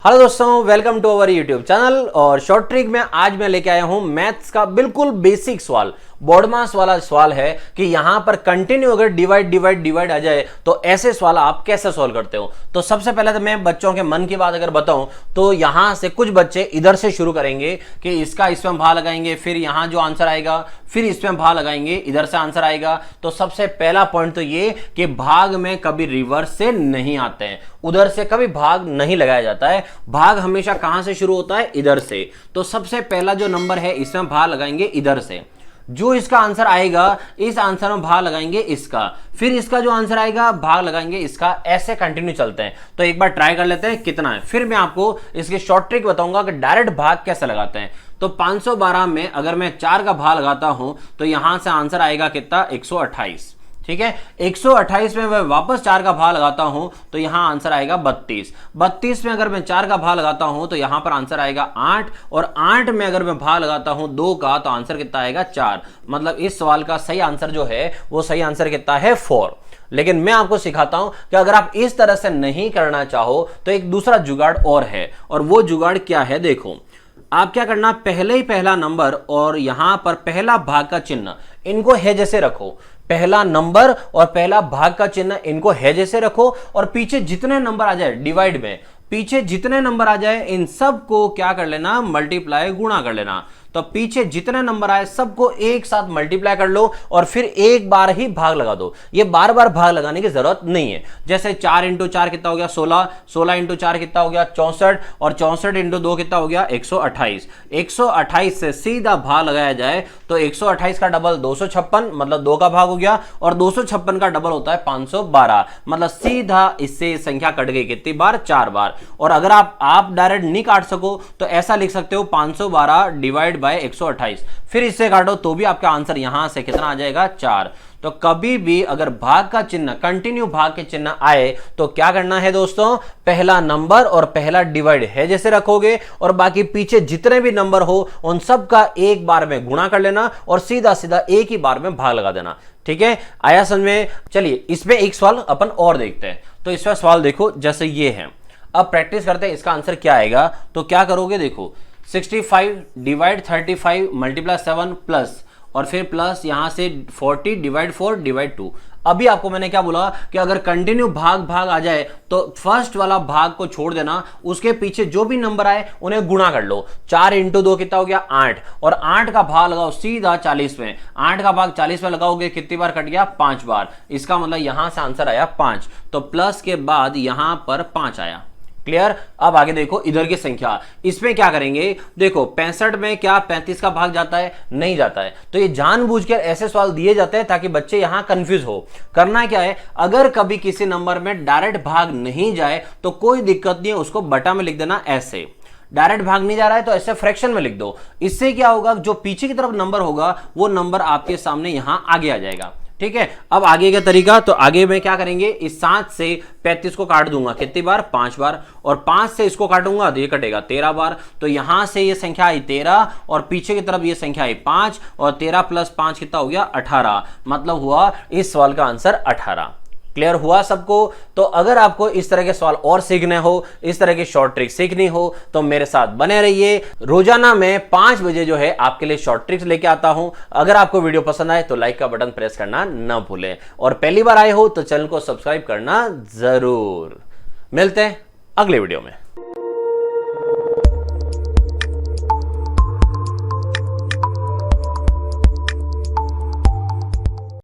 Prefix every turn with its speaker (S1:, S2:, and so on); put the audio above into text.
S1: Hello दोस्तों, welcome to our YouTube channel. और short trick में आज मैं लेके आया हूं मैथ्स का बिल्कुल बेसिक सवाल, बोर्ड मास वाला सवाल है कि यहां पर कंटिन्यू अगर डिवाइड आ जाए तो ऐसे सवाल आप कैसे सॉल्व करते हो। तो सबसे पहले तो मैं बच्चों के मन की बात अगर बताऊं तो यहां से कुछ बच्चे इधर से शुरू करेंगे कि इसका इसमें भाग लगाएंगे, फिर यहां जो आंसर आएगा फिर इसमें भाग लगाएंगे, इधर से आंसर आएगा। तो सबसे पहला पॉइंट तो ये कि भाग में कभी रिवर्स से नहीं आते हैं, उधर से कभी भाग नहीं लगाया जाता है। भाग हमेशा कहां से शुरू होता है? इधर से। तो सबसे पहला जो नंबर है इसमें भाग लगाएंगे इधर से, जो इसका आंसर आएगा इस आंसर में भाग लगाएंगे इसका, फिर इसका जो आंसर आएगा भाग लगाएंगे इसका, ऐसे कंटिन्यू चलते हैं। तो एक बार ट्राई कर लेते हैं कितना है, फिर मैं आपको इसके शॉर्ट ट्रिक बताऊंगा कि डायरेक्ट भाग कैसे लगाते हैं। तो 512 में अगर मैं 4 का भाग लगाता हूं तो यहां से आंसर आएगा कितना? 128। ठीक है, 128 में मैं वापस 4 का भाग लगाता हूं तो यहां आंसर आएगा 32। 32 में अगर मैं 4 का भाग लगाता हूं तो यहां पर आंसर आएगा 8, और 8 में अगर मैं भाग लगाता हूं 2 का तो आंसर कितना आएगा? 4। मतलब इस सवाल का सही आंसर जो है वो सही आंसर कितना है? 4। लेकिन मैं आपको सिखाता हूं कि अगर आप इस तरह से नहीं करना चाहो तो एक दूसरा जुगाड़ और है, और वो जुगाड़ क्या है? देखो, आप क्या करना, पहले ही पहला नंबर और यहां पर पहला भाग का चिन्ह इनको है जैसे रखो। पहला नंबर और पहला भाग का चिन्ह इनको है जैसे रखो, और पीछे जितने नंबर आ जाए डिवाइड में, पीछे जितने नंबर आ जाए इन सब को क्या कर लेना? मल्टीप्लाई, गुणा कर लेना। तो पीछे जितने नंबर आए सबको एक साथ मल्टीप्लाई कर लो और फिर एक बार ही भाग लगा दो। ये बार बार भाग लगाने की जरूरत नहीं है। जैसे 4 इंटू 4 कितना हो गया? 16, 16 इंटू 4 कितना हो गया? 64, और 64 इंटू 2 कितना हो गया? 128। 128 से सीधा भाग लगाया जाए तो 128 का डबल 256, मतलब 2 का भाग हो गया, और 256 का डबल होता है 512, मतलब सीधा इससे संख्या कट गई कितनी बार? 4 बार। और अगर आप डायरेक्ट नहीं काट सको तो ऐसा लिख सकते हो 512 डिवाइड बाय 128, फिर इससे काटो तो भी आपका आंसर यहां से कितना आ जाएगा? 4। तो कभी भी अगर भाग का चिन्ह, कंटिन्यू भाग के चिन्ह आए तो क्या करना है दोस्तों? पहला नंबर और पहला डिवाइड है जैसे रखोगे, और बाकी पीछे जितने भी नंबर हो उन सब का एक बार में गुणा कर लेना और सीधा सीधा एक ही बार में भाग लगा देना। ठीक है, आया समझ में? चलिए इसमें एक सवाल अपन और देखते हैं। तो इसमें सवाल देखो जैसे ये है, अब प्रैक्टिस करते हैं इसका आंसर क्या आएगा। तो क्या करोगे? देखो, 65 डिवाइड 35 मल्टीप्लाई 7 प्लस, और फिर प्लस यहां से 40 डिवाइड 4 डिवाइड 2। अभी आपको मैंने क्या बोला कि अगर कंटिन्यू भाग आ जाए तो फर्स्ट वाला भाग को छोड़ देना, उसके पीछे जो भी नंबर आए उन्हें गुणा कर लो। 4 इंटू 2 कितना हो गया? 8, और 8 का भाग लगाओ सीधा 40 में। 8 का भाग 40 में लगाओगे कितनी बार कट गया? 5 बार। इसका मतलब यहां से आंसर आया 5, तो प्लस के बाद यहां पर 5 आया। क्लियर? अब आगे देखो इधर की संख्या, इसमें क्या करेंगे? देखो 65 में क्या 35 का भाग जाता है? नहीं जाता है। तो ये जानबूझकर ऐसे सवाल दिए जाते हैं ताकि बच्चे यहां कंफ्यूज हो। करना क्या है, अगर कभी किसी नंबर में डायरेक्ट भाग नहीं जाए तो कोई दिक्कत नहीं है, उसको बटा में लिख देना ऐसे। डायरेक्ट भाग नहीं जा रहा है तो ऐसे फ्रैक्शन में लिख दो। इससे क्या होगा, जो पीछे की तरफ नंबर होगा वो नंबर आपके सामने यहां आगे आ जाएगा। ठीक है, अब आगे का तरीका, तो आगे में क्या करेंगे? इस 7 से 35 को काट दूंगा कितनी बार? 5 बार, और 5 से इसको काटूंगा तो ये कटेगा 13 बार। तो यहां से ये संख्या आई 13, और पीछे की तरफ ये संख्या आई 5, और 13 प्लस 5 कितना हो गया? 18। मतलब हुआ इस सवाल का आंसर 18। क्लियर हुआ सबको? तो अगर आपको इस तरह के सवाल और सीखने हो, इस तरह की शॉर्ट ट्रिक सीखनी हो तो मेरे साथ बने रहिए। रोजाना मैं 5 बजे जो है आपके लिए शॉर्ट ट्रिक्स लेके आता हूं। अगर आपको वीडियो पसंद आए तो लाइक का बटन प्रेस करना ना भूलें, और पहली बार आए हो तो चैनल को सब्सक्राइब करना जरूर। मिलते हैं अगले वीडियो में।